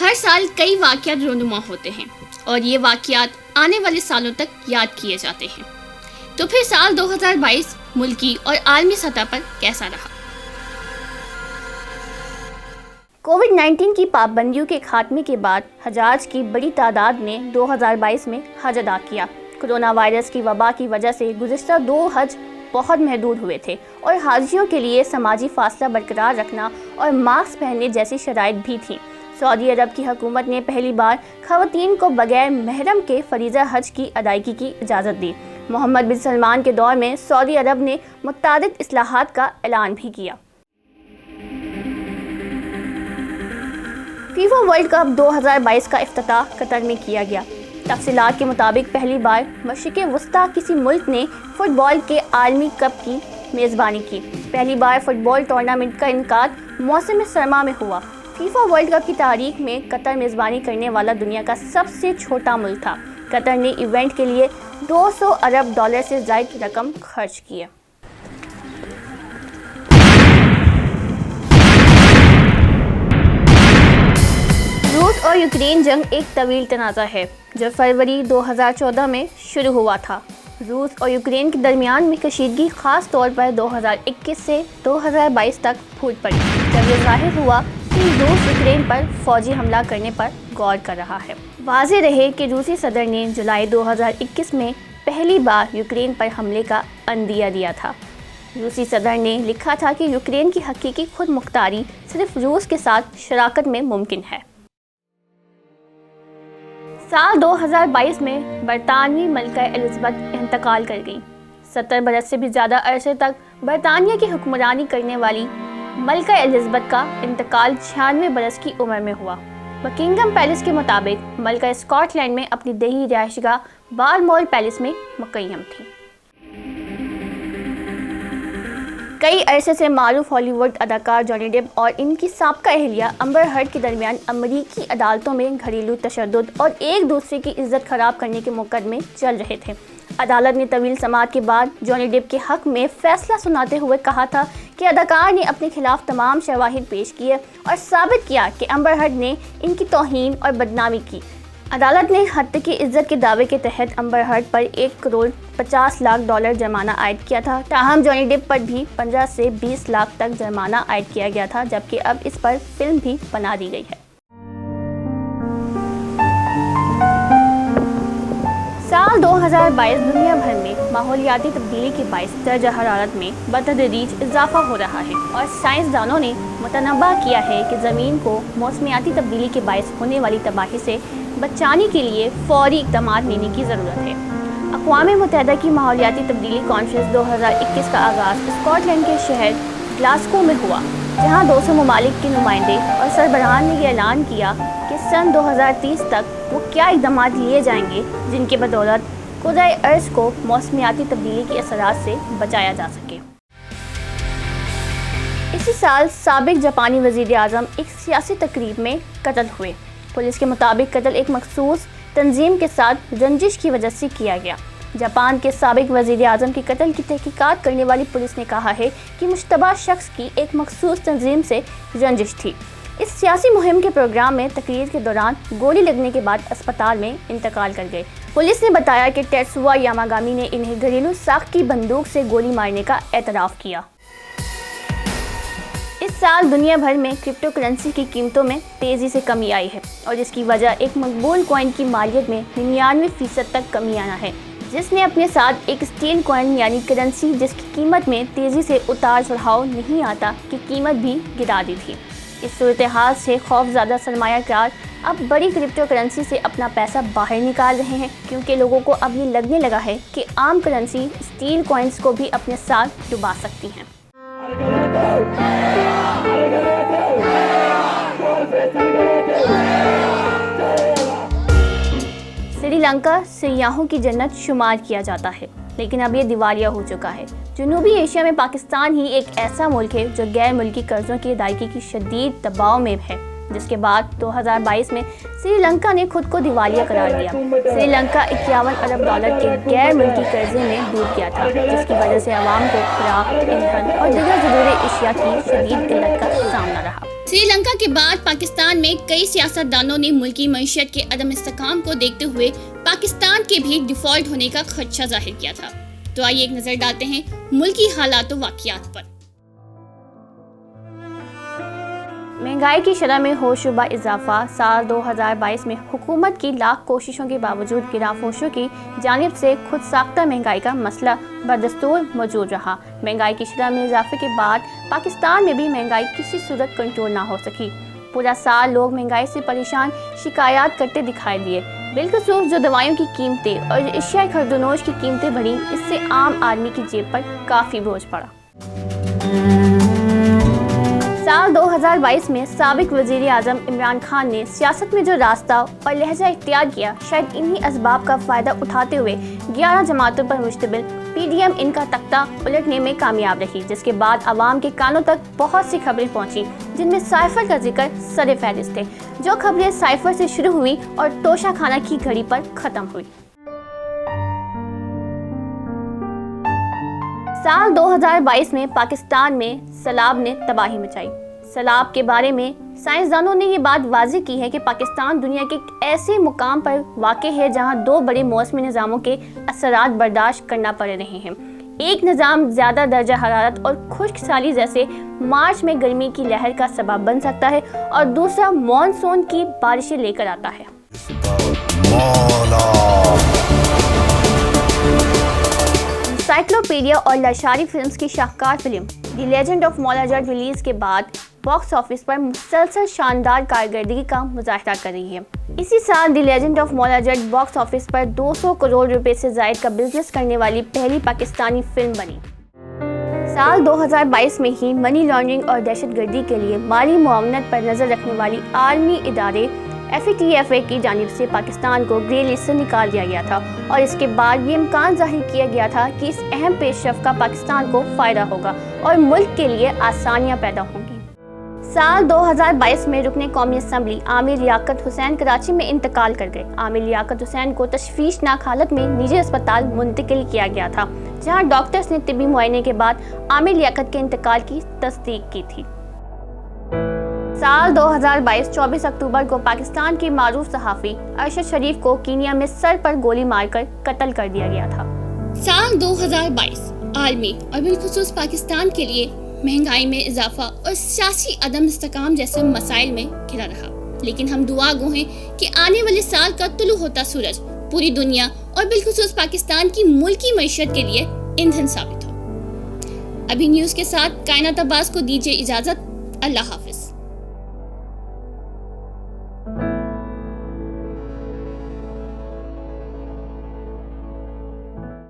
ہر سال کئی واقعات رونما ہوتے ہیں اور یہ واقعات آنے والے سالوں تک یاد کیے جاتے ہیں۔ تو پھر سال 2022 ملکی اور عالمی سطح پر کیسا رہا؟ کووڈ-19 کی پابندیوں کے خاتمے کے بعد حجاج کی بڑی تعداد نے 2022 میں حج ادا کیا۔ کرونا وائرس کی وبا کی وجہ سے گزشتہ 2 حج بہت محدود ہوئے تھے اور حاجیوں کے لیے سماجی فاصلہ برقرار رکھنا اور ماسک پہننے جیسی شرائط بھی تھیں۔ سعودی عرب کی حکومت نے پہلی بار خواتین کو بغیر محرم کے فریضہ حج کی ادائیگی کی اجازت دی۔ محمد بن سلمان کے دور میں سعودی عرب نے متعدد اصلاحات کا اعلان بھی کیا۔ فیفا ورلڈ کپ 2022 کا افتتاح قطر میں کیا گیا۔ تفصیلات کے مطابق پہلی بار مشرق وسطیٰ کسی ملک نے فٹ بال کے عالمی کپ کی میزبانی کی۔ پہلی بار فٹ بال ٹورنامنٹ کا انعقاد موسم سرما میں ہوا۔ فیفا ورلڈ کپ کی تاریخ میں قطر میزبانی کرنے والا دنیا کا سب سے چھوٹا ملک تھا۔ قطر نے ایونٹ کے لیے $200 ارب سے زائد رقم خرچ کی۔ روس اور یوکرین جنگ ایک طویل تنازع ہے جو فروری 2014 میں شروع ہوا تھا۔ روس اور یوکرین کے درمیان میں کشیدگی خاص طور پر 2021 سے 2022 تک پھوٹ پڑی، جب یہ ظاہر ہوا کہ روس یوکرین پر فوجی حملہ کرنے پر غور کر رہا ہے۔ واضح رہے کہ روسی صدر نے جولائی 2021 میں پہلی بار یوکرین پر حملے کا عندیہ دیا تھا۔ روسی صدر نے لکھا تھا کہ یوکرین کی حقیقی خود مختاری صرف روس کے ساتھ شراکت میں ممکن ہے۔ سال 2022 میں برطانوی ملکہ الزبتھ انتقال کر گئیں۔ 70 برس سے بھی زیادہ عرصے تک برطانیہ کی حکمرانی کرنے والی ملکہ الزبتھ کا انتقال 96 برس کی عمر میں ہوا۔ بکنگھم پیلس کے مطابق ملکہ اسکاٹ لینڈ میں اپنی دیہی رہائش گاہ بالمور پیلس میں مقیم تھیں۔ کئی عرصے سے معروف ہالی ووڈ اداکار جانی ڈیپ اور ان کی سابقہ اہلیہ امبر ہرڈ کے درمیان امریکی عدالتوں میں گھریلو تشدد اور ایک دوسرے کی عزت خراب کرنے کے مقدمے چل رہے تھے۔ عدالت نے طویل سماعت کے بعد جانی ڈیپ کے حق میں فیصلہ سناتے ہوئے کہا تھا کہ اداکار نے اپنے خلاف تمام شواہد پیش کیے اور ثابت کیا کہ امبر ہرڈ نے ان کی توہین اور بدنامی کی۔ عدالت نے حد کی عزت کے دعوے کے تحت امبر ہرڈ پر $1.50 کروڑ جرمانہ عائد کیا تھا، تاہم جانی ڈیپ پر بھی 15 سے 20 لاکھ تک جرمانہ عائد کیا گیا تھا، جبکہ اب اس پر فلم بھی بنا دی گئی ہے۔ سال 2022 دنیا بھر میں ماحولیاتی تبدیلی کے باعث درجہ حرارت میں بتدریج اضافہ ہو رہا ہے اور سائنسدانوں نے متنبہ کیا ہے کہ زمین کو موسمیاتی تبدیلی کے باعث ہونے والی تباہی سے بچانے کے لیے فوری اقدامات لینے کی ضرورت ہے۔ اقوام متحدہ کی ماحولیاتی تبدیلی کانفرنس 2021 کا آغاز اسکاٹ لینڈ کے شہر گلاسگو میں ہوا، جہاں 200 ممالک کے نمائندے اور سربراہان نے یہ اعلان کیا کہ سن 2030 تک وہ کیا اقدامات لیے جائیں گے جن کی بدولت کرۂ ارض کو موسمیاتی تبدیلی کے اثرات سے بچایا جا سکے۔ اسی سال سابق جاپانی وزیر اعظم ایک سیاسی تقریب میں قتل ہوئے۔ پولیس کے مطابق قتل ایک مخصوص تنظیم کے ساتھ رنجش کی وجہ سے کیا گیا۔ جاپان کے سابق وزیر اعظم کے قتل کی تحقیقات کرنے والی پولیس نے کہا ہے کہ مشتبہ شخص کی ایک مخصوص تنظیم سے رنجش تھی۔ اس سیاسی مہم کے پروگرام میں تقریر کے دوران گولی لگنے کے بعد اسپتال میں انتقال کر گئے۔ پولیس نے بتایا کہ ٹیٹسوا یاماگامی نے انہیں گھریلو ساخت کی بندوق سے گولی مارنے کا اعتراف کیا۔ اس سال دنیا بھر میں کرپٹو کرنسی کی قیمتوں میں تیزی سے کمی آئی ہے اور اس کی وجہ ایک مقبول کوائن کی مالیت میں 99% تک کمی آنا ہے، جس نے اپنے ساتھ ایک اسٹیل کوائن یعنی کرنسی جس کی قیمت میں تیزی سے اتار چڑھاؤ نہیں آتا کی قیمت بھی گرا دی تھی۔ اس صورتحال سے خوف زدہ سرمایہ کار اب بڑی کرپٹو کرنسی سے اپنا پیسہ باہر نکال رہے ہیں، کیونکہ لوگوں کو اب یہ لگنے لگا ہے کہ عام کرنسی اسٹیل کوائنز کو بھی اپنے ساتھ ڈبا سکتی ہیں۔ سری لنکا سیاحوں کی جنت شمار کیا جاتا ہے، لیکن اب یہ دیوالیہ ہو چکا ہے۔ جنوبی ایشیا میں پاکستان ہی ایک ایسا ملک ہے جو غیر ملکی قرضوں کی ادائیگی کی شدید دباؤ میں ہے، جس کے بعد 2022 میں سری لنکا نے خود کو دیوالیہ قرار دیا۔ سری لنکا $51 ارب کے غیر ملکی قرضے میں ڈوب گیا تھا، جس کی وجہ سے عوام کو خوراک، ایندھن اور دیگر ضروری اشیاء کی شدید قلت کا سامنا رہا۔ سری لنکا کے بعد پاکستان میں کئی سیاستدانوں نے ملکی معیشت کے عدم استحکام کو دیکھتے ہوئے پاکستان کے بھی ڈیفالٹ ہونے کا خدشہ ظاہر کیا تھا۔ تو آئیے ایک نظر ڈالتے ہیں ملکی حالات و واقعات پر۔ مہنگائی کی شرح میں ہوشربہ اضافہ۔ سال 2022 میں حکومت کی لاکھ کوششوں کے باوجود گراں-فروشوں کی جانب سے خود ساختہ مہنگائی کا مسئلہ بدستور موجود رہا۔ مہنگائی کی شرح میں اضافے کے بعد پاکستان میں بھی مہنگائی کسی صورت کنٹرول نہ ہو سکی۔ پورا سال لوگ مہنگائی سے پریشان شکایات کرتے دکھائی دیے۔ بالخصوص جو دوائیوں کی قیمتیں اور اشیاء خرد و نوش کی قیمتیں بڑھیں، اس سے عام آدمی کی جیب پر کافی بوجھ پڑا۔ سال 2022 میں سابق وزیر اعظم عمران خان نے سیاست میں جو راستہ اور لہجہ اختیار کیا، شاید انہی اسباب کا فائدہ اٹھاتے ہوئے 11 جماعتوں پر مشتمل پی ڈی ایم ان کا تختہ الٹنے میں کامیاب رہی، جس کے بعد عوام کے کانوں تک بہت سی خبریں پہنچیں جن میں سائفر کا ذکر سر فہرست تھے۔ جو خبریں سائفر سے شروع ہوئیں اور توشہ خانہ کی گھڑی پر ختم ہوئی۔ سال 2022 میں پاکستان میں سیلاب نے تباہی مچائی۔ سیلاب کے بارے میں سائنسدانوں نے یہ بات واضح کی ہے کہ پاکستان دنیا کے ایک ایسے مقام پر واقع ہے جہاں 2 بڑے موسمی نظاموں کے اثرات برداشت کرنا پڑ رہے ہیں۔ ایک نظام زیادہ درجہ حرارت اور خشک سالی جیسے مارچ میں گرمی کی لہر کا سبب بن سکتا ہے، اور دوسرا مانسون کی بارشیں لے کر آتا ہے۔ انسائکلوپیڈیا اور لاشاری فلمز کی شاہکار فلم دی لیجنڈ آف مولا جٹ ریلیز کے بعد باکس آفس پر مسلسل شاندار کارکردگی کا مظاہرہ کر رہی ہے۔ اسی سال دی لیجنڈ آف مولا جٹ باکس آفس پر 200 کروڑ روپے سے زائد کا بزنس کرنے والی پہلی پاکستانی فلم بنی۔ سال 2022 میں ہی منی لانڈرنگ اور دہشت گردی کے لیے مالی معاونت پر نظر رکھنے والی عالمی ادارے FATF کی جانب سے پاکستان کو گرے لسٹ سے نکال دیا گیا تھا، اور اس کے بعد یہ امکان ظاہر کیا گیا تھا کہ اس اہم پیش رفت کا پاکستان کو فائدہ ہوگا اور ملک کے لیے آسانیاں پیدا ہوں گی۔ سال 2022 میں رکن قومی اسمبلی عامر لیاقت حسین کراچی میں انتقال کر گئے۔ عامر لیاقت حسین کو تشویشناک حالت میں نجی اسپتال منتقل کیا گیا تھا، جہاں ڈاکٹرز نے طبی معائنے کے بعد عامر لیاقت کے انتقال کی تصدیق کی تھی۔ سال 2022 24 اکتوبر کو پاکستان کے معروف صحافی ارشد شریف کو کینیا میں سر پر گولی مار کر قتل کر دیا گیا تھا۔ سال 2022 عالمی اور بالخصوص پاکستان کے لیے مہنگائی میں اضافہ اور سیاسی عدم استحکام جیسے مسائل میں گھرا رہا، لیکن ہم دعا گو ہیں کہ آنے والے سال کا طلوع ہوتا سورج پوری دنیا اور بالخصوص پاکستان کی ملکی معیشت کے لیے ایندھن ثابت ہو۔ ابھی نیوز کے ساتھ کائنات عباس کو دیجیے اجازت۔ اللہ حافظ۔